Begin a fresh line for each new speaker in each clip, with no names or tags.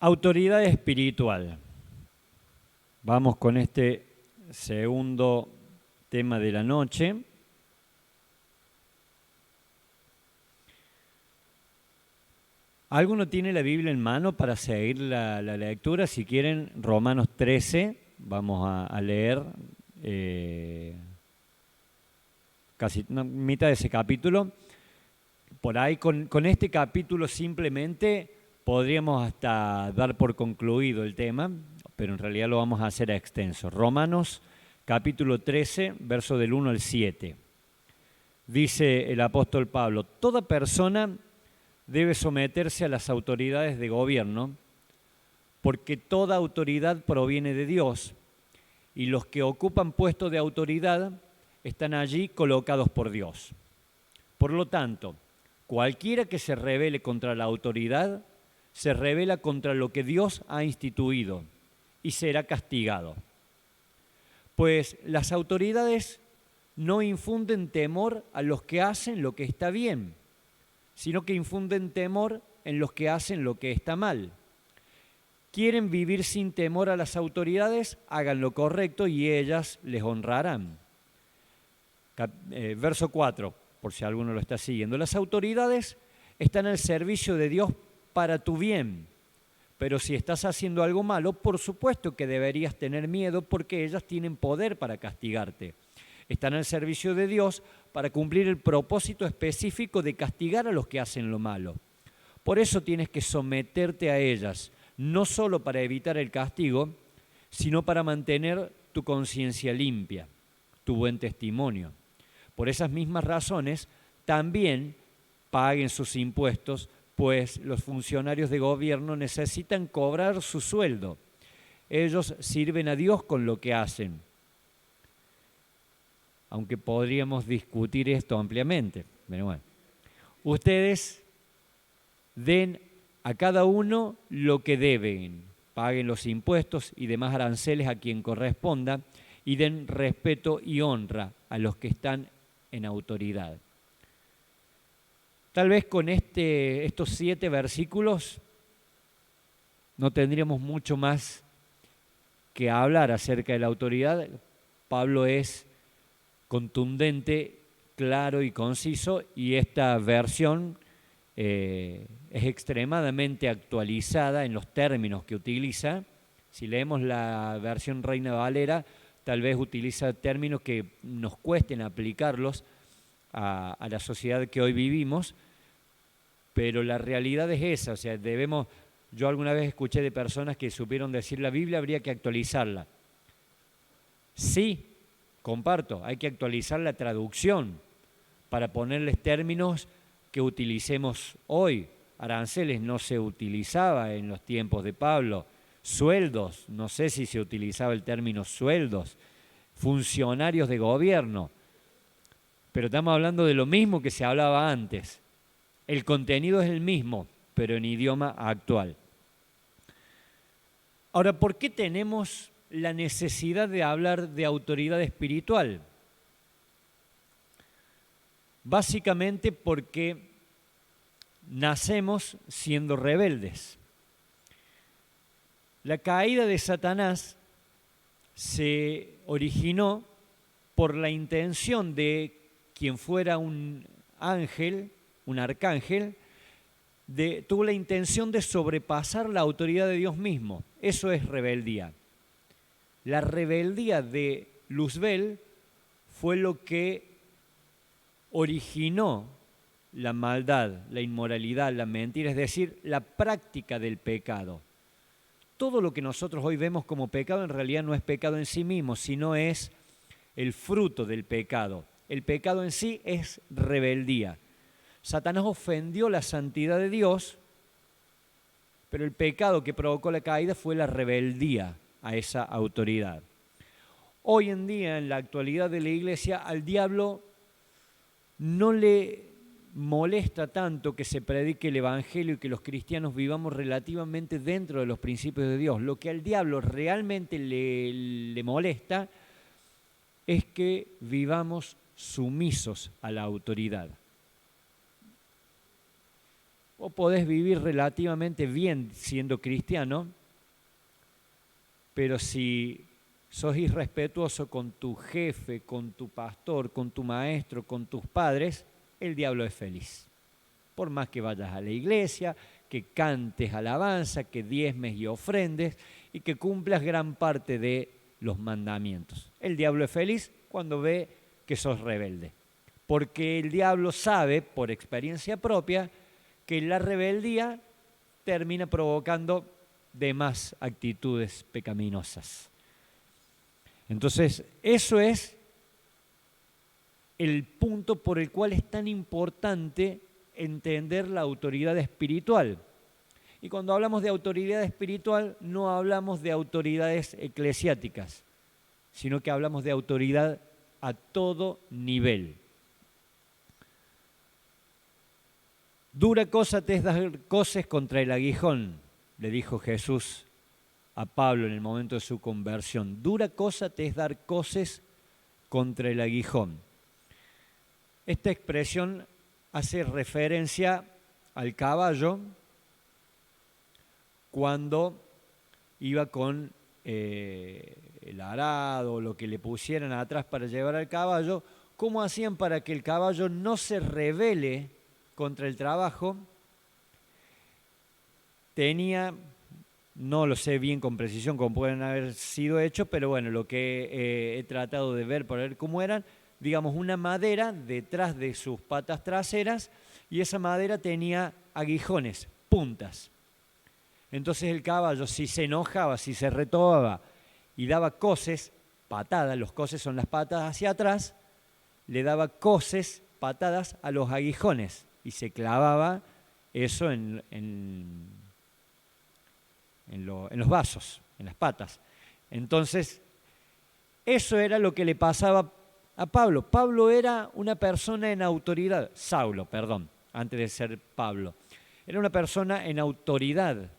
Autoridad espiritual. Vamos con este segundo tema de la noche. ¿Alguno tiene la Biblia en mano para seguir la lectura? Si quieren, Romanos 13, vamos a leer casi mitad de ese capítulo. Por ahí, con este capítulo simplemente podríamos hasta dar por concluido el tema, pero en realidad lo vamos a hacer extenso. Romanos capítulo 13, verso del 1 al 7. Dice el apóstol Pablo: toda persona debe someterse a las autoridades de gobierno, porque toda autoridad proviene de Dios, y los que ocupan puestos de autoridad están allí colocados por Dios. Por lo tanto, cualquiera que se rebele contra la autoridad, se rebela contra lo que Dios ha instituido y será castigado. Pues las autoridades no infunden temor a los que hacen lo que está bien, sino que infunden temor en los que hacen lo que está mal. ¿Quieren vivir sin temor a las autoridades? Hagan lo correcto y ellas les honrarán. Verso 4, por si alguno lo está siguiendo. Las autoridades están al servicio de Dios para tu bien, pero si estás haciendo algo malo, por supuesto que deberías tener miedo porque ellas tienen poder para castigarte. Están al servicio de Dios para cumplir el propósito específico de castigar a los que hacen lo malo. Por eso tienes que someterte a ellas, no solo para evitar el castigo, sino para mantener tu conciencia limpia, tu buen testimonio. Por esas mismas razones, también paguen sus impuestos, pues los funcionarios de gobierno necesitan cobrar su sueldo. Ellos sirven a Dios con lo que hacen. Aunque podríamos discutir esto ampliamente. Pero bueno, ustedes den a cada uno lo que deben, paguen los impuestos y demás aranceles a quien corresponda y den respeto y honra a los que están en autoridad. Tal vez con estos 7 versículos no tendríamos mucho más que hablar acerca de la autoridad. Pablo es contundente, claro y conciso, y esta versión es extremadamente actualizada en los términos que utiliza. Si leemos la versión Reina Valera, tal vez utiliza términos que nos cuesten aplicarlos a la sociedad que hoy vivimos, pero la realidad es esa. O sea, yo alguna vez escuché de personas que supieron decir la Biblia habría que actualizarla. Sí, comparto, hay que actualizar la traducción para ponerles términos que utilicemos hoy. Aranceles no se utilizaba en los tiempos de Pablo. Sueldos, no sé si se utilizaba el término sueldos. Funcionarios de gobierno. Pero estamos hablando de lo mismo que se hablaba antes. El contenido es el mismo, pero en idioma actual. Ahora, ¿por qué tenemos la necesidad de hablar de autoridad espiritual? Básicamente porque nacemos siendo rebeldes. La caída de Satanás se originó por la intención de quien fuera un ángel, un arcángel, tuvo la intención de sobrepasar la autoridad de Dios mismo. Eso es rebeldía. La rebeldía de Luzbel fue lo que originó la maldad, la inmoralidad, la mentira, es decir, la práctica del pecado. Todo lo que nosotros hoy vemos como pecado en realidad no es pecado en sí mismo, sino es el fruto del pecado. El pecado en sí es rebeldía. Satanás ofendió la santidad de Dios, pero el pecado que provocó la caída fue la rebeldía a esa autoridad. Hoy en día, en la actualidad de la iglesia, al diablo no le molesta tanto que se predique el evangelio y que los cristianos vivamos relativamente dentro de los principios de Dios. Lo que al diablo realmente le molesta es que vivamos sumisos a la autoridad. vos podés vivir relativamente bien siendo cristiano, pero si sos irrespetuoso con tu jefe, con tu pastor, con tu maestro, con tus padres, el diablo es feliz. Por más que vayas a la iglesia, que cantes alabanza, que diezmes y ofrendes y que cumplas gran parte de los mandamientos. El diablo es feliz cuando ve que sos rebelde, porque el diablo sabe, por experiencia propia, que la rebeldía termina provocando demás actitudes pecaminosas. Entonces, eso es el punto por el cual es tan importante entender la autoridad espiritual. Y cuando hablamos de autoridad espiritual, no hablamos de autoridades eclesiásticas, sino que hablamos de autoridad a todo nivel. Dura cosa te es dar coces contra el aguijón, le dijo Jesús a Pablo en el momento de su conversión. Dura cosa te es dar coces contra el aguijón. Esta expresión hace referencia al caballo cuando iba con el arado o lo que le pusieran atrás para llevar al caballo, cómo hacían para que el caballo no se rebele contra el trabajo. Tenía, no lo sé bien con precisión cómo pueden haber sido hechos, pero bueno, lo que he tratado de ver para ver cómo eran, digamos, una madera detrás de sus patas traseras, y esa madera tenía aguijones, puntas. Entonces el caballo, si se enojaba, si se retobaba y daba coces, patadas, los coces son las patas hacia atrás, le daba coces, patadas a los aguijones y se clavaba eso en los vasos, en las patas. Entonces, eso era lo que le pasaba a Pablo. Pablo era una persona en autoridad, Saulo, perdón, antes de ser Pablo. Era una persona en autoridad.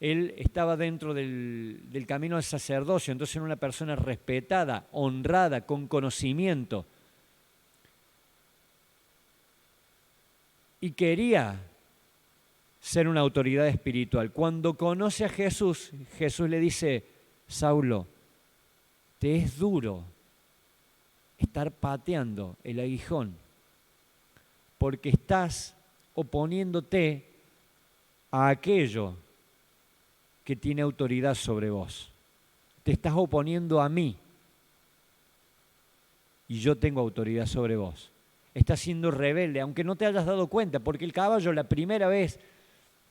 Él estaba dentro del camino del sacerdocio, entonces era una persona respetada, honrada, con conocimiento. Y quería ser una autoridad espiritual. Cuando conoce a Jesús, Jesús le dice: Saulo, te es duro estar pateando el aguijón, porque estás oponiéndote a aquello que tiene autoridad sobre vos. Te estás oponiendo a mí y yo tengo autoridad sobre vos. Estás siendo rebelde, aunque no te hayas dado cuenta, porque el caballo la primera vez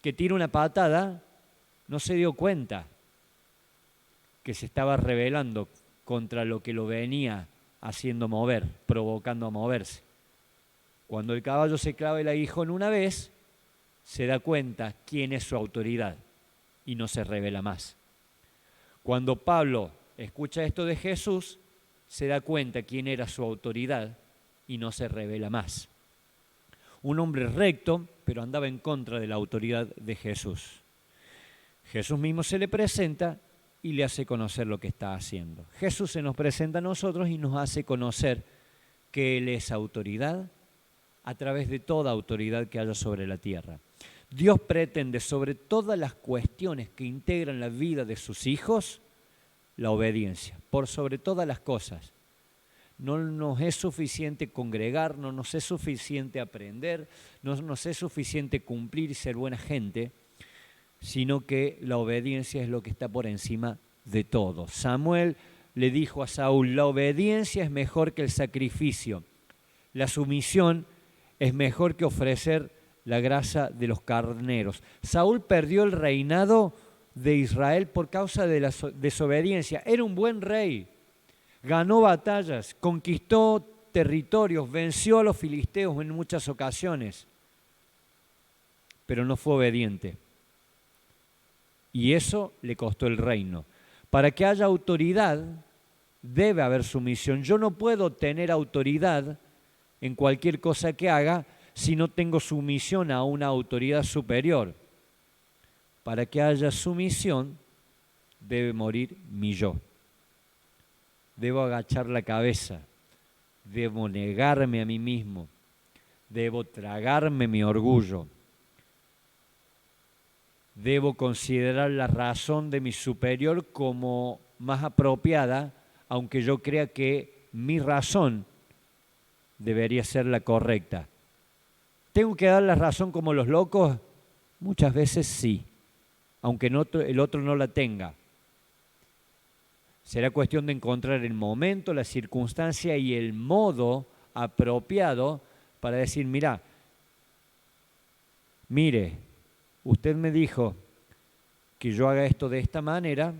que tira una patada no se dio cuenta que se estaba rebelando contra lo que lo venía haciendo mover, provocando a moverse. Cuando el caballo se clava el aguijón una vez, se da cuenta quién es su autoridad y no se revela más. Cuando Pablo escucha esto de Jesús, se da cuenta quién era su autoridad y no se revela más. Un hombre recto, pero andaba en contra de la autoridad de Jesús. Jesús mismo se le presenta y le hace conocer lo que está haciendo. Jesús se nos presenta a nosotros y nos hace conocer que Él es autoridad a través de toda autoridad que haya sobre la tierra. Dios pretende sobre todas las cuestiones que integran la vida de sus hijos, la obediencia, por sobre todas las cosas. No nos es suficiente congregar, no nos es suficiente aprender, no nos es suficiente cumplir y ser buena gente, sino que la obediencia es lo que está por encima de todo. Samuel le dijo a Saúl: la obediencia es mejor que el sacrificio, la sumisión es mejor que ofrecer la grasa de los carneros. Saúl perdió el reinado de Israel por causa de la desobediencia. Era un buen rey, ganó batallas, conquistó territorios, venció a los filisteos en muchas ocasiones, pero no fue obediente. Y eso le costó el reino. Para que haya autoridad, debe haber sumisión. Yo no puedo tener autoridad en cualquier cosa que haga si no tengo sumisión a una autoridad superior. Para que haya sumisión, debe morir mi yo. Debo agachar la cabeza, debo negarme a mí mismo, debo tragarme mi orgullo, debo considerar la razón de mi superior como más apropiada, aunque yo crea que mi razón debería ser la correcta. ¿Tengo que dar la razón como los locos? Muchas veces sí, aunque el otro no la tenga. Será cuestión de encontrar el momento, la circunstancia y el modo apropiado para decir, mire, usted me dijo que yo haga esto de esta manera,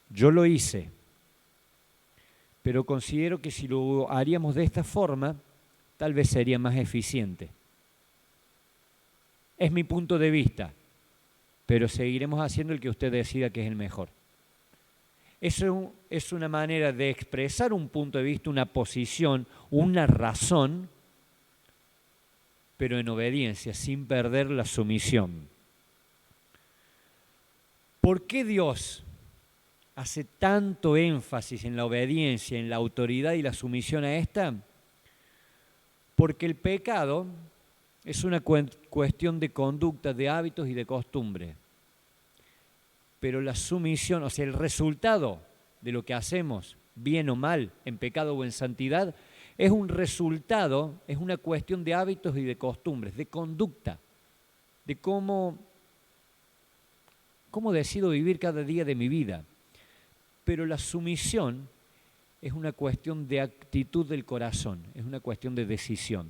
yo lo hice, pero considero que si lo haríamos de esta forma, tal vez sería más eficiente. Es mi punto de vista, pero seguiremos haciendo el que usted decida que es el mejor. Eso es una manera de expresar un punto de vista, una posición, una razón, pero en obediencia, sin perder la sumisión. ¿Por qué Dios hace tanto énfasis en la obediencia, en la autoridad y la sumisión a esta? Porque el pecado es una cuestión de conducta, de hábitos y de costumbre. Pero la sumisión, o sea, el resultado de lo que hacemos, bien o mal, en pecado o en santidad, es un resultado, es una cuestión de hábitos y de costumbres, de conducta, de cómo decido vivir cada día de mi vida. Pero la sumisión es una cuestión de actitud del corazón, es una cuestión de decisión.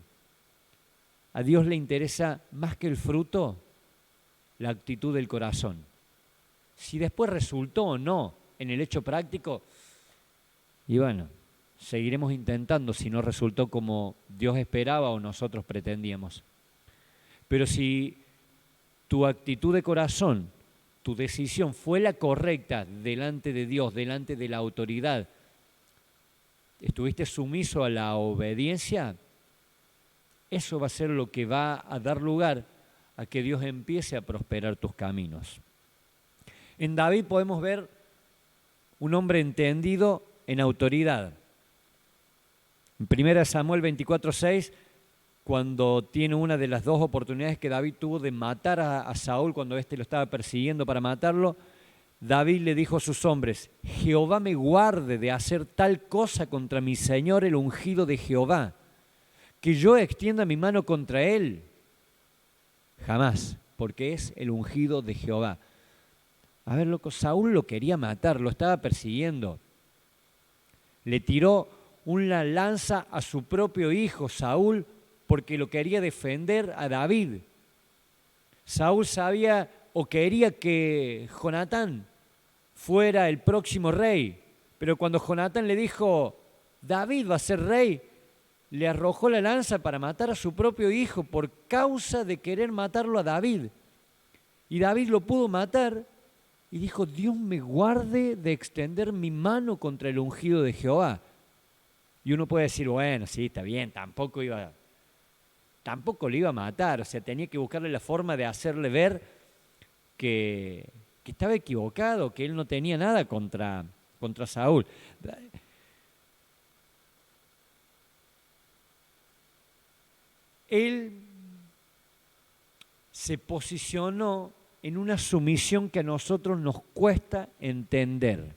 A Dios le interesa más que el fruto, la actitud del corazón. Si después resultó o no en el hecho práctico, y bueno, seguiremos intentando si no resultó como Dios esperaba o nosotros pretendíamos. Pero si tu actitud de corazón, tu decisión fue la correcta delante de Dios, delante de la autoridad, estuviste sumiso a la obediencia, eso va a ser lo que va a dar lugar a que Dios empiece a prosperar tus caminos. En David podemos ver un hombre entendido en autoridad. En 1 Samuel 24:6, cuando tiene una de las dos oportunidades que David tuvo de matar a Saúl cuando éste lo estaba persiguiendo para matarlo, David le dijo a sus hombres, Jehová me guarde de hacer tal cosa contra mi Señor el ungido de Jehová, que yo extienda mi mano contra él. Jamás, porque es el ungido de Jehová. A ver, loco, Saúl lo quería matar, lo estaba persiguiendo. Le tiró una lanza a su propio hijo, Saúl, porque lo quería defender a David. Saúl sabía o quería que Jonatán fuera el próximo rey, pero cuando Jonatán le dijo, David va a ser rey, le arrojó la lanza para matar a su propio hijo por causa de querer matarlo a David. Y David lo pudo matar y dijo, Dios me guarde de extender mi mano contra el ungido de Jehová. Y uno puede decir, bueno, sí, está bien, tampoco lo iba a matar, o sea, tenía que buscarle la forma de hacerle ver que estaba equivocado, que él no tenía nada contra Saúl. Él se posicionó en una sumisión que a nosotros nos cuesta entender.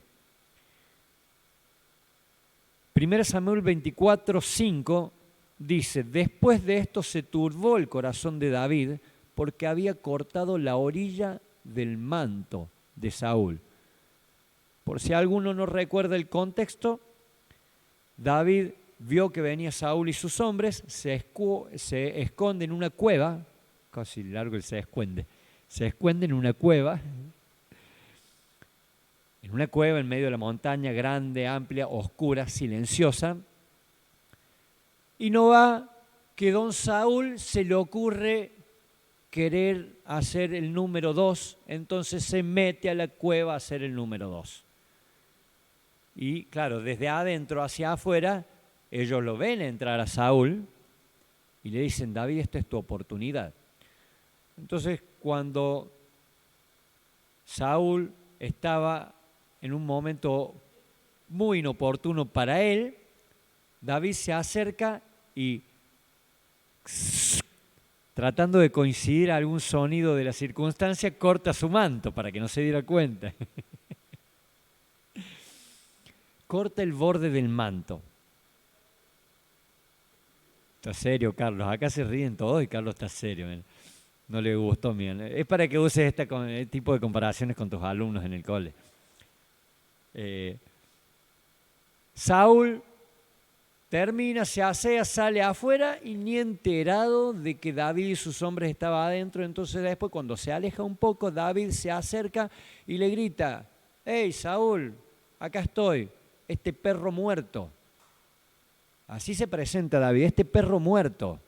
1 Samuel 24:5 dice, después de esto se turbó el corazón de David porque había cortado la orilla del manto de Saúl. Por si alguno no recuerda el contexto, David vio que venía Saúl y sus hombres, se esconde en una cueva, casi largo el se esconde en una cueva en medio de la montaña, grande, amplia, oscura, silenciosa, y no va que don Saúl se le ocurre querer hacer el número 2, entonces se mete a la cueva a hacer el número 2. Y claro, desde adentro hacia afuera, ellos lo ven entrar a Saúl y le dicen, David, esta es tu oportunidad. Entonces, cuando Saúl estaba en un momento muy inoportuno para él, David se acerca y tratando de coincidir a algún sonido de la circunstancia, corta su manto para que no se diera cuenta. Corta el borde del manto. Está serio, Carlos. Acá se ríen todos y Carlos está serio. No le gustó. Es para que uses este tipo de comparaciones con tus alumnos en el cole. Saúl termina, se asea, sale afuera y ni enterado de que David y sus hombres estaban adentro. Entonces después, cuando se aleja un poco, David se acerca y le grita: «¡Hey, Saúl, acá estoy, este perro muerto!». Así se presenta David: «Este perro muerto.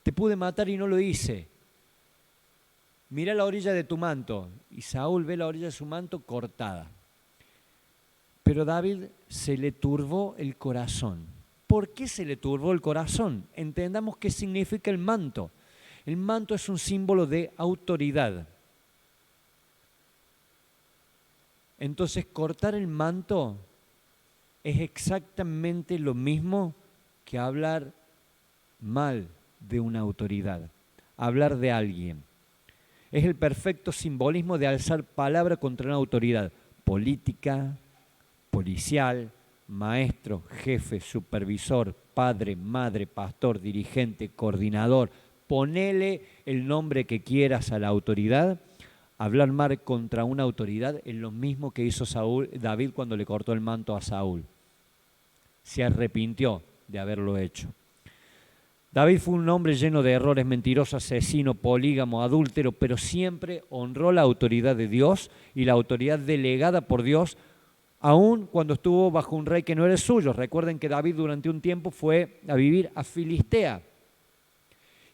Te pude matar y no lo hice. Mira la orilla de tu manto». Y Saúl ve la orilla de su manto cortada. Pero David se le turbó el corazón. ¿Por qué se le turbó el corazón? Entendamos qué significa el manto. El manto es un símbolo de autoridad. Entonces, cortar el manto es exactamente lo mismo que hablar mal de una autoridad, hablar de alguien. Es el perfecto simbolismo de alzar palabra contra una autoridad política, policial, maestro, jefe, supervisor, padre, madre, pastor, dirigente, coordinador. Ponele el nombre que quieras a la autoridad. Hablar mal contra una autoridad es lo mismo que hizo David cuando le cortó el manto a Saúl. Se arrepintió de haberlo hecho. David fue un hombre lleno de errores, mentiroso, asesino, polígamo, adúltero, pero siempre honró la autoridad de Dios y la autoridad delegada por Dios, aun cuando estuvo bajo un rey que no era el suyo. Recuerden que David durante un tiempo fue a vivir a Filistea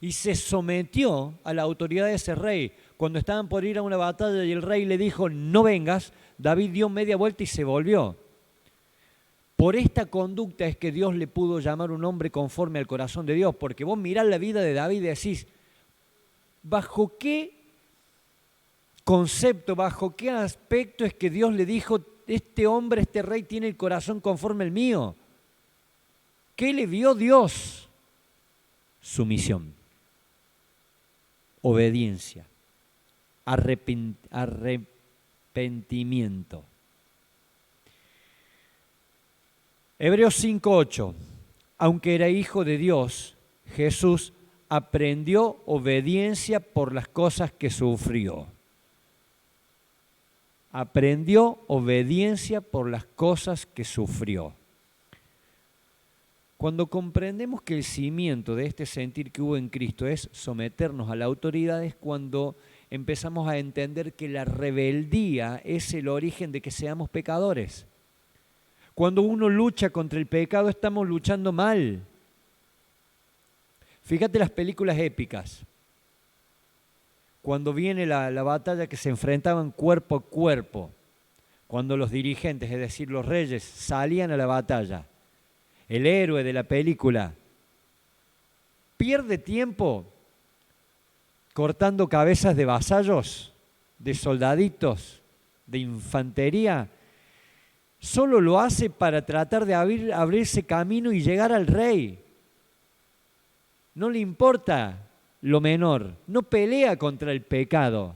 y se sometió a la autoridad de ese rey. Cuando estaban por ir a una batalla y el rey le dijo: «No vengas», David dio media vuelta y se volvió. Por esta conducta es que Dios le pudo llamar un hombre conforme al corazón de Dios, porque vos mirás la vida de David y decís: ¿bajo qué concepto, bajo qué aspecto es que Dios le dijo: «Este hombre, este rey tiene el corazón conforme al mío»? ¿Qué le vio Dios? Sumisión, obediencia, arrepentimiento. Hebreos 5:8. Aunque era hijo de Dios, Jesús aprendió obediencia por las cosas que sufrió. Aprendió obediencia por las cosas que sufrió. Cuando comprendemos que el cimiento de este sentir que hubo en Cristo es someternos a la autoridad, es cuando empezamos a entender que la rebeldía es el origen de que seamos pecadores. Cuando uno lucha contra el pecado, estamos luchando mal. Fíjate las películas épicas. Cuando viene la batalla que se enfrentaban cuerpo a cuerpo, cuando los dirigentes, es decir, los reyes, salían a la batalla, el héroe de la película pierde tiempo cortando cabezas de vasallos, de soldaditos, de infantería. Solo lo hace para tratar de abrirse camino y llegar al rey. No le importa lo menor, no pelea contra el pecado,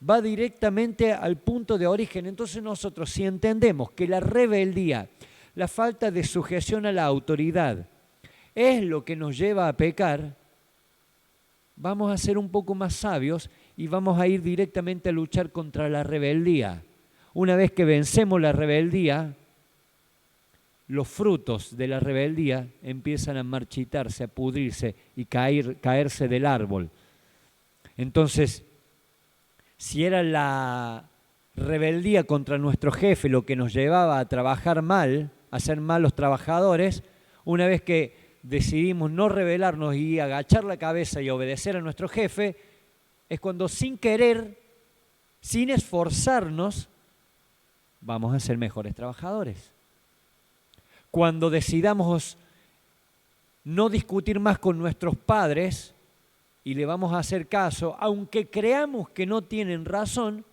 va directamente al punto de origen. Entonces nosotros, si entendemos que la rebeldía, la falta de sujeción a la autoridad es lo que nos lleva a pecar, vamos a ser un poco más sabios y vamos a ir directamente a luchar contra la rebeldía. Una vez que vencemos la rebeldía, los frutos de la rebeldía empiezan a marchitarse, a pudrirse y caerse del árbol. Entonces, si era la rebeldía contra nuestro jefe lo que nos llevaba a trabajar mal, a ser malos trabajadores, una vez que decidimos no rebelarnos y agachar la cabeza y obedecer a nuestro jefe, es cuando sin querer, sin esforzarnos, vamos a ser mejores trabajadores. Cuando decidamos no discutir más con nuestros padres y le vamos a hacer caso, aunque creamos que no tienen razón,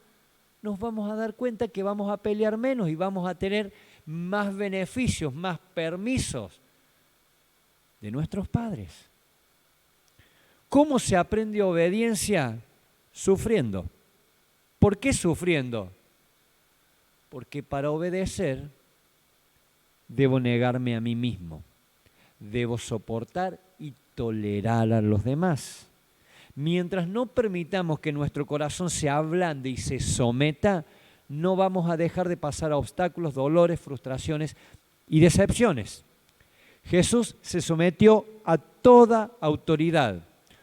nos vamos a dar cuenta que vamos a pelear menos y vamos a tener más beneficios, más permisos de nuestros padres. ¿Cómo se aprende obediencia? Sufriendo. ¿Por qué sufriendo? Porque para obedecer debo negarme a mí mismo. Debo soportar y tolerar a los demás. Mientras no permitamos que nuestro corazón se ablande y se someta, no vamos a dejar de pasar a obstáculos, dolores, frustraciones y decepciones. Jesús se sometió a toda autoridad.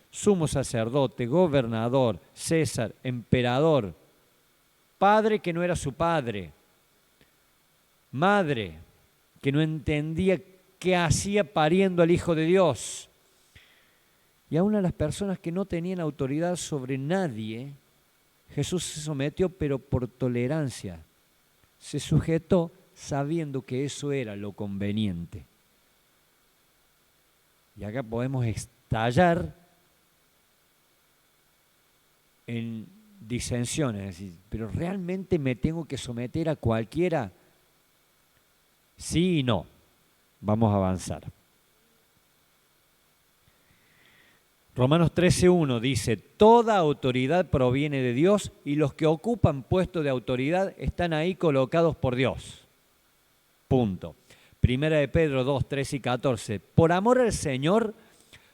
Sumo sacerdote, gobernador, César, emperador, padre que no era su padre, madre que no entendía qué hacía pariendo al Hijo de Dios. Y aún a las personas que no tenían autoridad sobre nadie, Jesús se sometió, pero por tolerancia. Se sujetó sabiendo que eso era lo conveniente. Y acá podemos estallar en disensiones, es decir, ¿pero realmente me tengo que someter a cualquiera? Sí y no. Vamos a avanzar. Romanos 13:1 dice, toda autoridad proviene de Dios y los que ocupan puestos de autoridad están ahí colocados por Dios. Punto. Primera de Pedro 2, 13 y 14. Por amor al Señor,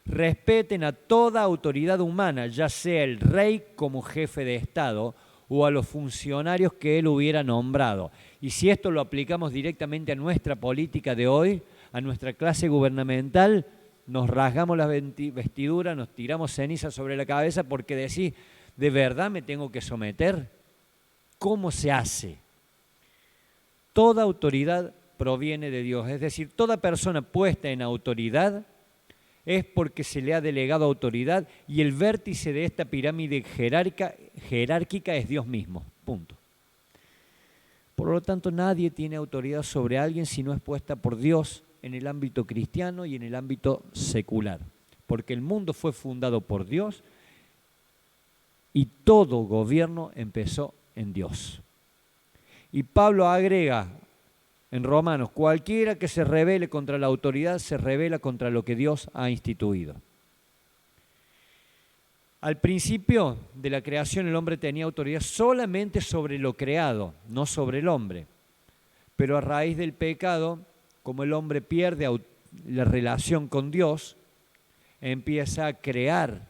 respeten a toda autoridad humana, ya sea el rey como jefe de Estado o a los funcionarios que él hubiera nombrado. Y si esto lo aplicamos directamente a nuestra política de hoy, a nuestra clase gubernamental, nos rasgamos las vestiduras, nos tiramos ceniza sobre la cabeza porque decís, ¿de verdad me tengo que someter? ¿Cómo se hace? Toda autoridad proviene de Dios, es decir, toda persona puesta en autoridad es porque se le ha delegado autoridad y el vértice de esta pirámide jerárquica es Dios mismo, punto. Por lo tanto, nadie tiene autoridad sobre alguien si no es puesta por Dios en el ámbito cristiano y en el ámbito secular, porque el mundo fue fundado por Dios y todo gobierno empezó en Dios. Y Pablo agrega en Romanos, cualquiera que se rebele contra la autoridad se rebela contra lo que Dios ha instituido. Al principio de la creación el hombre tenía autoridad solamente sobre lo creado, no sobre el hombre. Pero a raíz del pecado, como el hombre pierde la relación con Dios, empieza a crear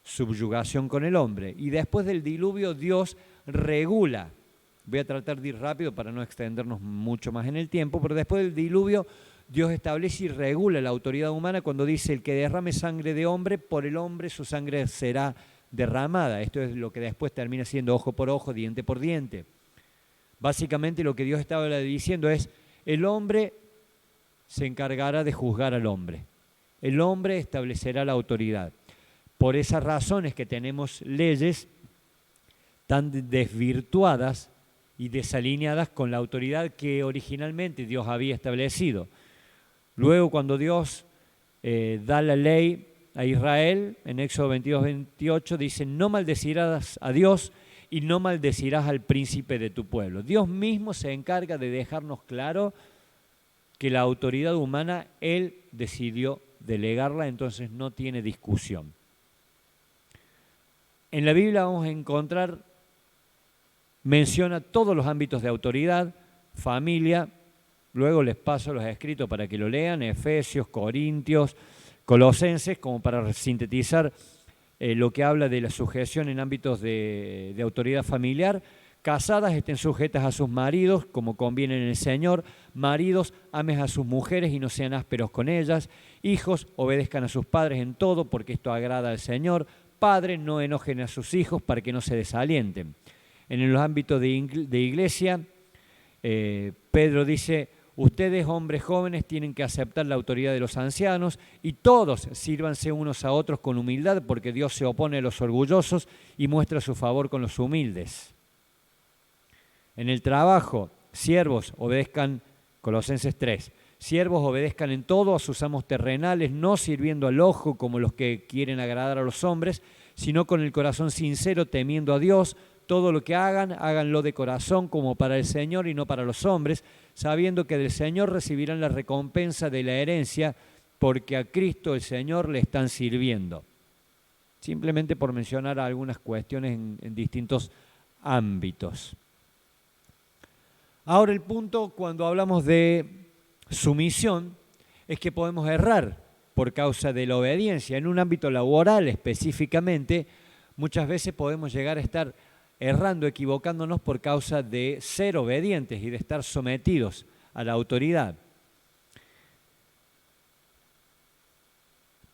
subyugación con el hombre. Y después del diluvio Dios regula. Voy a tratar de ir rápido para no extendernos mucho más en el tiempo, pero después del diluvio Dios establece y regula la autoridad humana cuando dice el que derrame sangre de hombre, por el hombre su sangre será derramada. Esto es lo que después termina siendo ojo por ojo, diente por diente. Básicamente lo que Dios estaba diciendo es, el hombre se encargará de juzgar al hombre. El hombre establecerá la autoridad. Por esas razones que tenemos leyes tan desvirtuadas y desalineadas con la autoridad que originalmente Dios había establecido. Luego, cuando Dios da la ley a Israel, en Éxodo 22, 28, dice, no maldecirás a Dios y no maldecirás al príncipe de tu pueblo. Dios mismo se encarga de dejarnos claro que la autoridad humana, Él decidió delegarla, entonces no tiene discusión. En la Biblia vamos a encontrar, menciona todos los ámbitos de autoridad, familia, luego les paso los escritos para que lo lean, Efesios, Corintios, Colosenses, como para sintetizar lo que habla de la sujeción en ámbitos de autoridad familiar. Casadas estén sujetas a sus maridos, como conviene en el Señor. Maridos, amen a sus mujeres y no sean ásperos con ellas. Hijos, obedezcan a sus padres en todo, porque esto agrada al Señor. Padres, no enojen a sus hijos para que no se desalienten. En los ámbitos de iglesia, Pedro dice, ustedes, hombres jóvenes, tienen que aceptar la autoridad de los ancianos y todos sírvanse unos a otros con humildad, porque Dios se opone a los orgullosos y muestra su favor con los humildes. En el trabajo, siervos, obedezcan, Colosenses 3, siervos obedezcan en todo a sus amos terrenales, no sirviendo al ojo como los que quieren agradar a los hombres, sino con el corazón sincero, temiendo a Dios. Todo lo que hagan, háganlo de corazón como para el Señor y no para los hombres, sabiendo que del Señor recibirán la recompensa de la herencia, porque a Cristo el Señor le están sirviendo. simplemente por mencionar algunas cuestiones en distintos ámbitos. Ahora el punto cuando hablamos de sumisión es que podemos errar por causa de la obediencia. En un ámbito laboral específicamente, muchas veces podemos llegar a estar errando, equivocándonos por causa de ser obedientes y de estar sometidos a la autoridad.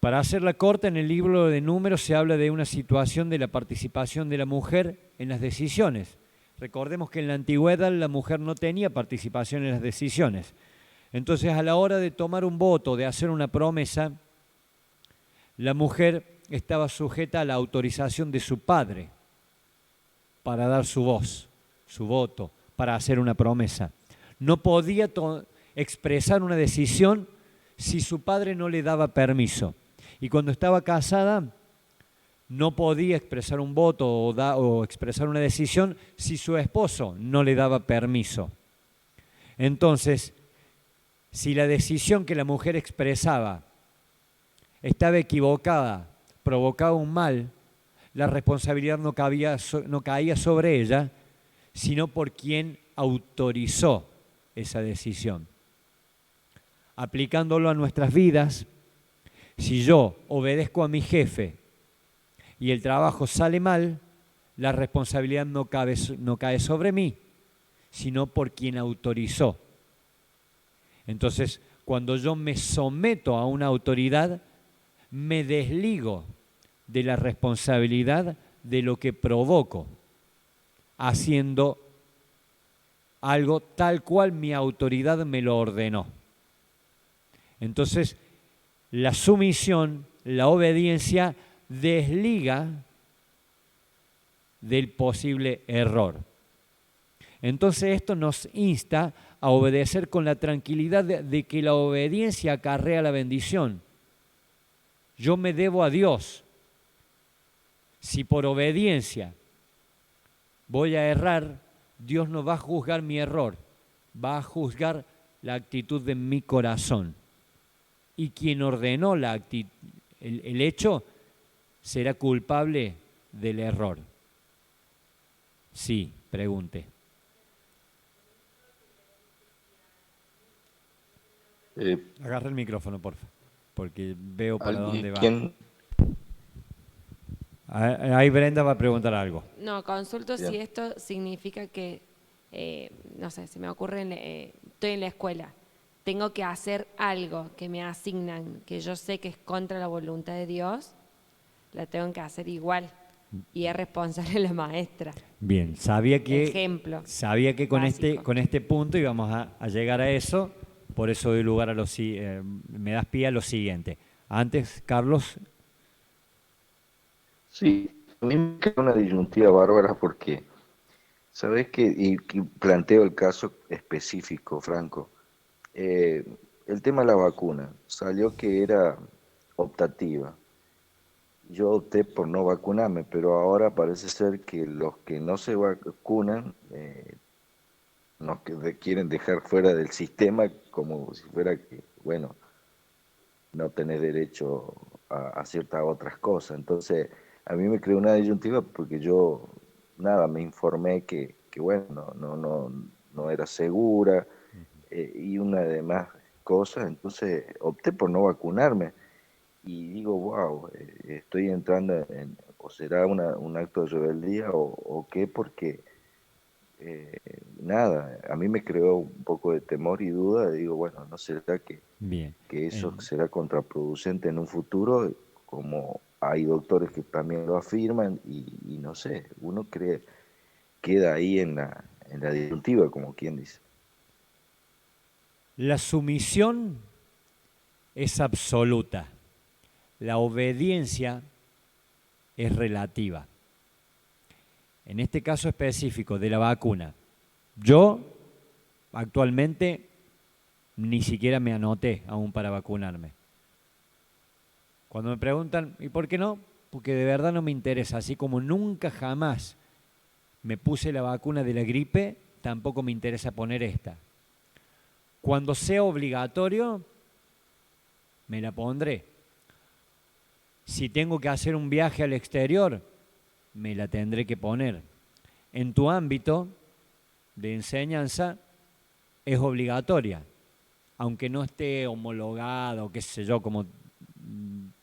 Para hacerla corta, en el libro de Números se habla de una situación de la participación de la mujer en las decisiones. Recordemos que en la antigüedad la mujer no tenía participación en las decisiones. Entonces, a la hora de tomar un voto, de hacer una promesa, la mujer estaba sujeta a la autorización de su padre para dar su voz, su voto, para hacer una promesa. No podía expresar una decisión si su padre no le daba permiso. Y cuando estaba casada, no podía expresar un voto o expresar una decisión si su esposo no le daba permiso. Entonces, si la decisión que la mujer expresaba estaba equivocada, provocaba un mal, la responsabilidad no caía sobre ella, sino por quien autorizó esa decisión. Aplicándolo a nuestras vidas, si yo obedezco a mi jefe y el trabajo sale mal, la responsabilidad no cae sobre mí, sino por quien autorizó. Entonces, cuando yo me someto a una autoridad, me desligo de la responsabilidad de lo que provoco, haciendo algo tal cual mi autoridad me lo ordenó. Entonces, la sumisión, la obediencia, desliga del posible error. Entonces esto nos insta a obedecer con la tranquilidad de que la obediencia acarrea la bendición. Yo me debo a Dios. Si por obediencia voy a errar, Dios no va a juzgar mi error, va a juzgar la actitud de mi corazón. Y quien ordenó el hecho será culpable del error. Sí, pregunte. Agarra el micrófono, por favor, porque veo para dónde va.
¿Quién?
Ahí Brenda va a preguntar algo.
No, consulto
Bien.
si esto significa que, no sé, se me ocurre, estoy en la escuela, tengo que hacer algo que me asignan, que yo sé que es contra la voluntad de Dios, la tengo que hacer igual y es responsable la maestra.
Bien, sabía que
Ejemplo
con
básico.
este punto íbamos a llegar a eso, por eso doy lugar a me das pie a lo siguiente. Antes, Carlos.
Sí, a mí me queda una disyuntiva bárbara porque, ¿sabes qué? Y planteo el caso específico, Franco. Eh, el tema de la vacuna. Salió que era optativa. Yo opté por no vacunarme, pero ahora parece ser que los que no se vacunan quieren dejar fuera del sistema como si fuera que, bueno, no tenés derecho a ciertas otras cosas. Entonces, a mí me creó una disyuntiva porque yo, nada, me informé que bueno, no era segura y una de más cosas, entonces opté por no vacunarme y digo, wow, estoy entrando o será un acto de rebeldía o qué, porque eh, nada, a mí me creó un poco de temor y duda, digo, bueno, ¿no será
Bien.
que eso será contraproducente en un futuro? Como hay doctores que también lo afirman y no sé, uno queda ahí en la disyuntiva, como quien dice.
La sumisión es absoluta. La obediencia es relativa. En este caso específico de la vacuna, yo actualmente ni siquiera me anoté aún para vacunarme. Cuando me preguntan, ¿y por qué no? Porque de verdad no me interesa. Así como nunca jamás me puse la vacuna de la gripe, tampoco me interesa poner esta. Cuando sea obligatorio, me la pondré. Si tengo que hacer un viaje al exterior, me la tendré que poner. En tu ámbito de enseñanza es obligatoria, aunque no esté homologado, qué sé yo, como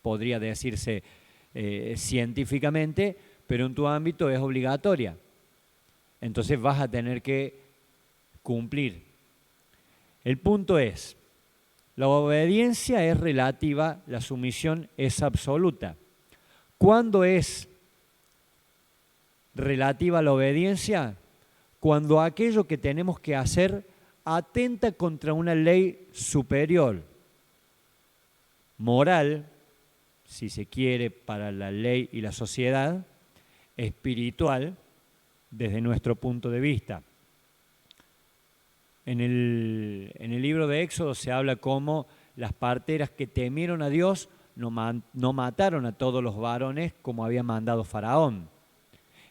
podría decirse científicamente, pero en tu ámbito es obligatoria. Entonces vas a tener que cumplir. El punto es, la obediencia es relativa, la sumisión es absoluta. ¿Cuándo es relativa la obediencia? Cuando aquello que tenemos que hacer atenta contra una ley superior, moral, si se quiere, para la ley y la sociedad, espiritual, desde nuestro punto de vista. En el libro de Éxodo se habla cómo las parteras que temieron a Dios no mataron a todos los varones como había mandado Faraón.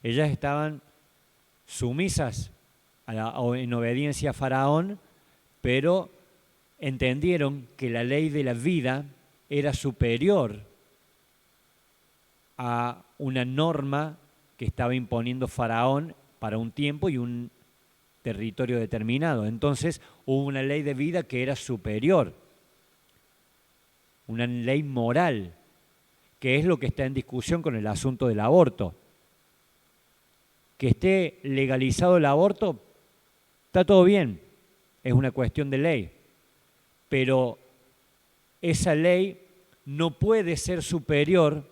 Ellas estaban sumisas en obediencia a Faraón, pero entendieron que la ley de la vida era superior a una norma que estaba imponiendo Faraón para un tiempo y un territorio determinado. Entonces hubo una ley de vida que era superior, una ley moral, que es lo que está en discusión con el asunto del aborto. Que esté legalizado el aborto, está todo bien, es una cuestión de ley, pero esa ley no puede ser superior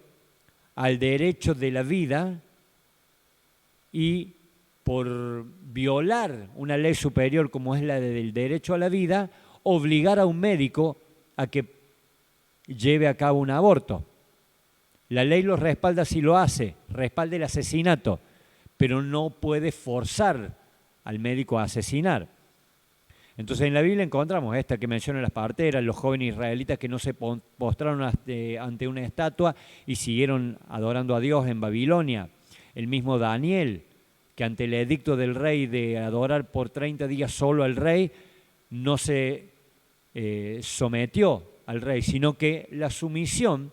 al derecho de la vida y por violar una ley superior como es la del derecho a la vida, obligar a un médico a que lleve a cabo un aborto. La ley lo respalda si lo hace, respalda el asesinato, pero no puede forzar al médico a asesinar. Entonces en la Biblia encontramos esta que menciona las parteras, los jóvenes israelitas que no se postraron ante una estatua y siguieron adorando a Dios en Babilonia. El mismo Daniel, que ante el edicto del rey de adorar por 30 días solo al rey, no se sometió al rey, sino que la sumisión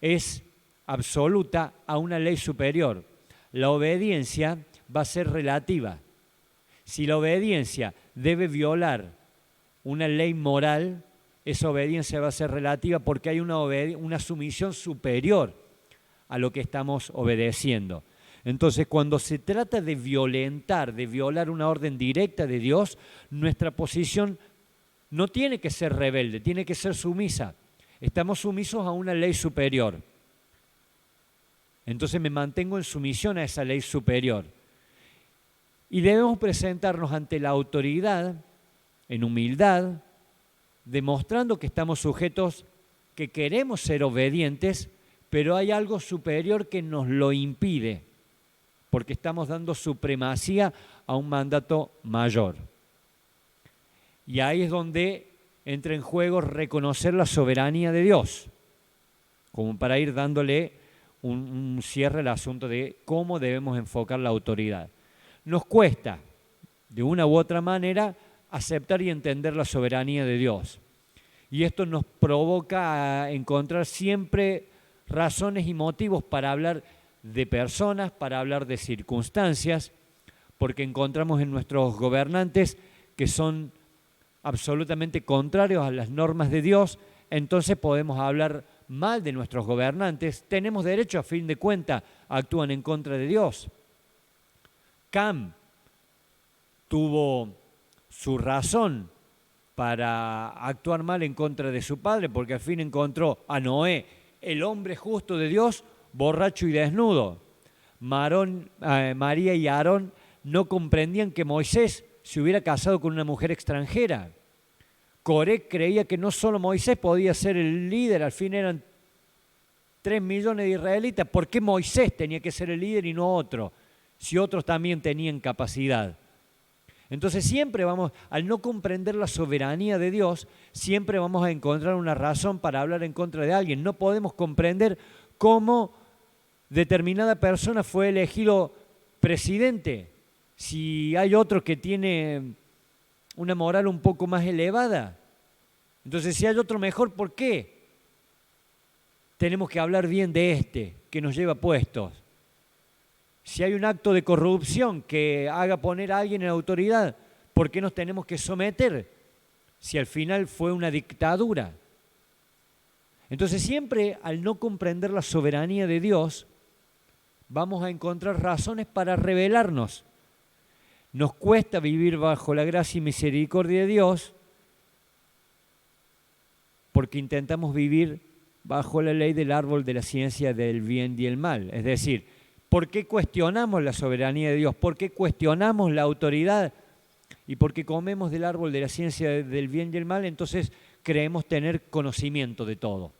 es absoluta a una ley superior. La obediencia va a ser relativa. Si la obediencia debe violar una ley moral, esa obediencia va a ser relativa porque hay una sumisión superior a lo que estamos obedeciendo. Entonces, cuando se trata de violar una orden directa de Dios, nuestra posición no tiene que ser rebelde, tiene que ser sumisa. Estamos sumisos a una ley superior. Entonces me mantengo en sumisión a esa ley superior. Y debemos presentarnos ante la autoridad en humildad, demostrando que estamos sujetos, que queremos ser obedientes, pero hay algo superior que nos lo impide, porque estamos dando supremacía a un mandato mayor. Y ahí es donde entra en juego reconocer la soberanía de Dios, como para ir dándole un cierre al asunto de cómo debemos enfocar la autoridad. Nos cuesta, de una u otra manera, aceptar y entender la soberanía de Dios. Y esto nos provoca a encontrar siempre razones y motivos para hablar de personas, para hablar de circunstancias, porque encontramos en nuestros gobernantes que son absolutamente contrarios a las normas de Dios, entonces podemos hablar mal de nuestros gobernantes. Tenemos derecho, a fin de cuentas, actúan en contra de Dios. Cam tuvo su razón para actuar mal en contra de su padre, porque al fin encontró a Noé, el hombre justo de Dios, borracho y desnudo. María y Aarón no comprendían que Moisés se hubiera casado con una mujer extranjera. Coré creía que no solo Moisés podía ser el líder, al fin eran 3 millones de israelitas. ¿Por qué Moisés tenía que ser el líder y no otro? Si otros también tenían capacidad. Entonces siempre al no comprender la soberanía de Dios, siempre vamos a encontrar una razón para hablar en contra de alguien. No podemos comprender cómo determinada persona fue elegido presidente, si hay otro que tiene una moral un poco más elevada. Entonces, si hay otro mejor, ¿por qué? tenemos que hablar bien de este que nos lleva puestos. Si hay un acto de corrupción que haga poner a alguien en autoridad, ¿por qué nos tenemos que someter si al final fue una dictadura? Entonces siempre al no comprender la soberanía de Dios, vamos a encontrar razones para rebelarnos. Nos cuesta vivir bajo la gracia y misericordia de Dios porque intentamos vivir bajo la ley del árbol de la ciencia del bien y el mal. Es decir, ¿por qué cuestionamos la soberanía de Dios? ¿Por qué cuestionamos la autoridad? Y porque comemos del árbol de la ciencia del bien y el mal, entonces creemos tener conocimiento de todo.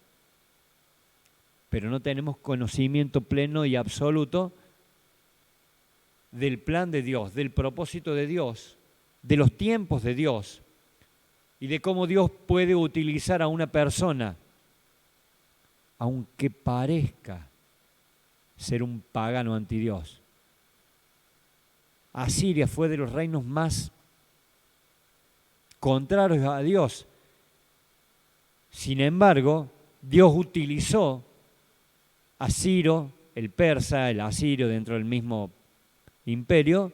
Pero no tenemos conocimiento pleno y absoluto del plan de Dios, del propósito de Dios, de los tiempos de Dios y de cómo Dios puede utilizar a una persona, aunque parezca ser un pagano anti Dios. Asiria fue de los reinos más contrarios a Dios. Sin embargo, Dios utilizó a Ciro, el persa, el asirio dentro del mismo imperio,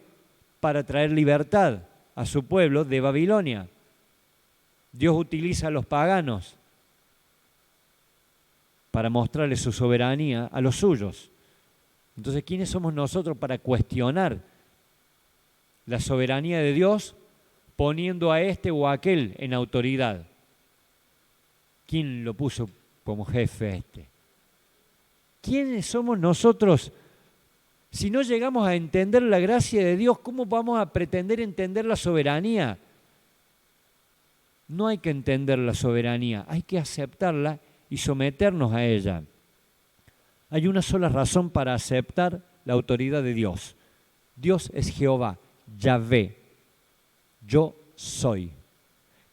para traer libertad a su pueblo de Babilonia. Dios utiliza a los paganos para mostrarles su soberanía a los suyos. Entonces, ¿quiénes somos nosotros para cuestionar la soberanía de Dios poniendo a este o a aquel en autoridad? ¿Quién lo puso como jefe a este? ¿Quiénes somos nosotros? Si no llegamos a entender la gracia de Dios, ¿cómo vamos a pretender entender la soberanía? No hay que entender la soberanía, hay que aceptarla y someternos a ella. Hay una sola razón para aceptar la autoridad de Dios. Dios es Jehová, Yahvé, yo soy.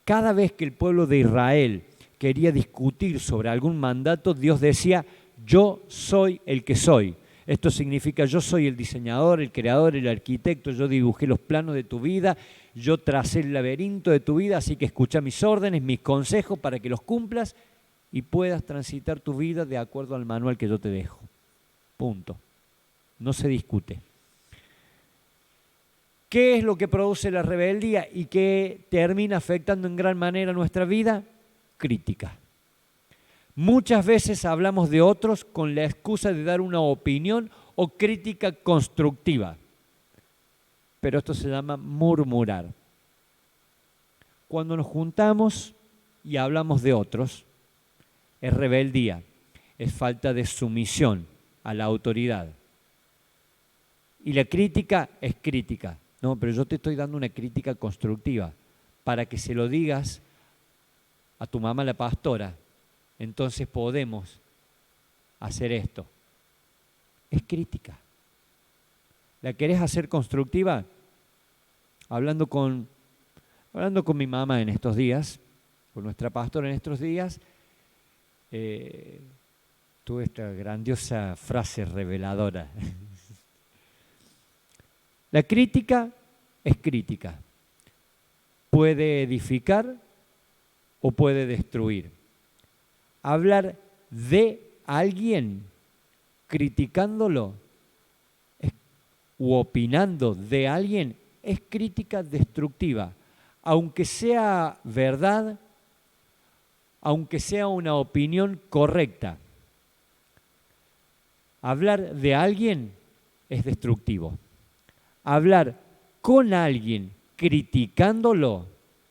Cada vez que el pueblo de Israel quería discutir sobre algún mandato, Dios decía, yo soy el que soy. Esto significa, yo soy el diseñador, el creador, el arquitecto, yo dibujé los planos de tu vida, yo tracé el laberinto de tu vida, así que escucha mis órdenes, mis consejos para que los cumplas y puedas transitar tu vida de acuerdo al manual que yo te dejo. Punto. No se discute. ¿Qué es lo que produce la rebeldía y qué termina afectando en gran manera nuestra vida? Crítica. Muchas veces hablamos de otros con la excusa de dar una opinión o crítica constructiva. Pero esto se llama murmurar. Cuando nos juntamos y hablamos de otros, es rebeldía, es falta de sumisión a la autoridad. Y la crítica es crítica. No, pero yo te estoy dando una crítica constructiva para que se lo digas a tu mamá la pastora. Entonces podemos hacer esto. Es crítica. ¿La querés hacer constructiva? Hablando con mi mamá en estos días, con nuestra pastora en estos días, tuve esta grandiosa frase reveladora. La crítica es crítica. Puede edificar o puede destruir. Hablar de alguien criticándolo u opinando de alguien es crítica destructiva. Aunque sea verdad, aunque sea una opinión correcta. Hablar de alguien es destructivo. Hablar con alguien criticándolo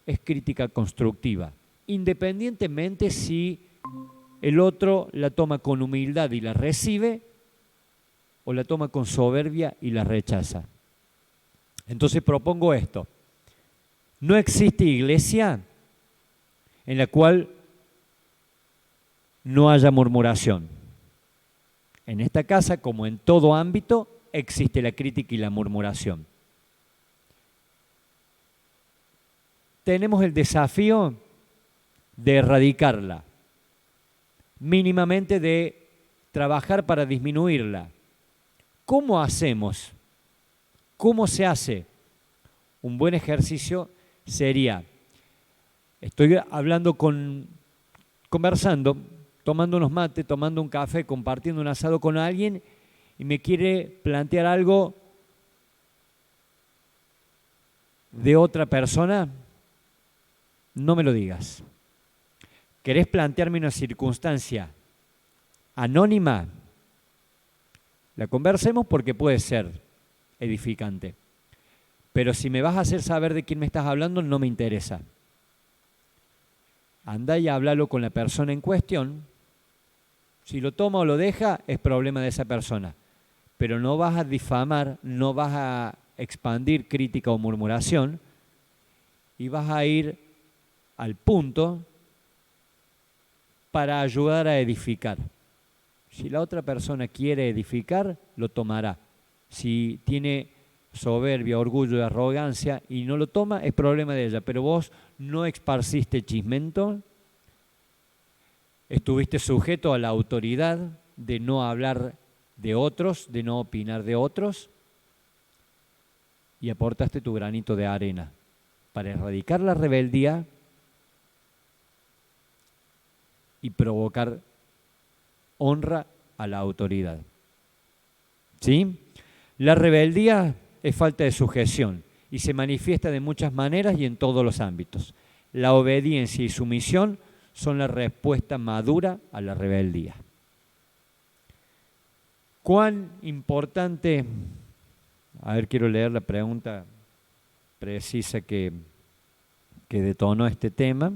es crítica constructiva, independientemente si el otro la toma con humildad y la recibe o la toma con soberbia y la rechaza. Entonces propongo esto. No existe iglesia en la cual no haya murmuración. En esta casa, como en todo ámbito, existe la crítica y la murmuración. Tenemos el desafío de erradicarla, mínimamente de trabajar para disminuirla. ¿Cómo hacemos? ¿Cómo se hace? Un buen ejercicio sería, estoy conversando, tomando unos mates, tomando un café, compartiendo un asado con alguien y me quiere plantear algo de otra persona, no me lo digas. ¿Querés plantearme una circunstancia anónima? La conversemos porque puede ser edificante. Pero si me vas a hacer saber de quién me estás hablando, no me interesa. Anda y háblalo con la persona en cuestión. Si lo toma o lo deja, es problema de esa persona. Pero no vas a difamar, no vas a expandir crítica o murmuración y vas a ir al punto para ayudar a edificar. Si la otra persona quiere edificar, lo tomará. Si tiene soberbia, orgullo y arrogancia y no lo toma, es problema de ella. Pero vos no esparciste chismento, estuviste sujeto a la autoridad de no hablar de otros, de no opinar de otros, y aportaste tu granito de arena para erradicar la rebeldía y provocar honra a la autoridad. ¿Sí? La rebeldía es falta de sujeción y se manifiesta de muchas maneras y en todos los ámbitos. La obediencia y sumisión son la respuesta madura a la rebeldía. ¿Cuán importante? A ver, quiero leer la pregunta precisa que detonó este tema.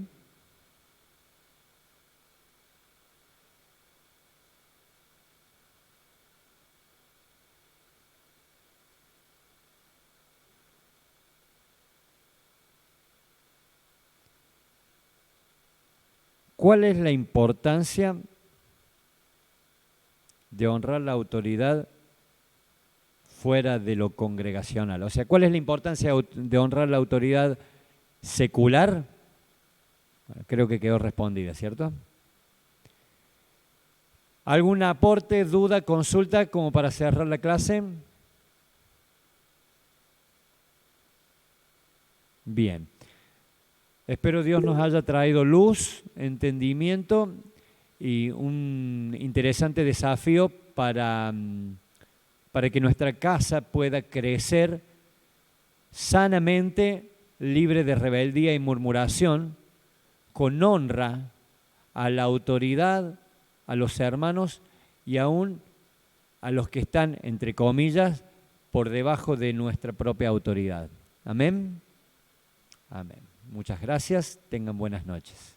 ¿Cuál es la importancia de honrar la autoridad fuera de lo congregacional? O sea, ¿cuál es la importancia de honrar la autoridad secular? Bueno, creo que quedó respondida, ¿cierto? ¿Algún aporte, duda, consulta como para cerrar la clase? Bien. Espero Dios nos haya traído luz, entendimiento y un interesante desafío para que nuestra casa pueda crecer sanamente, libre de rebeldía y murmuración, con honra a la autoridad, a los hermanos y aún a los que están, entre comillas, por debajo de nuestra propia autoridad. Amén. Amén. Muchas gracias. Tengan buenas noches.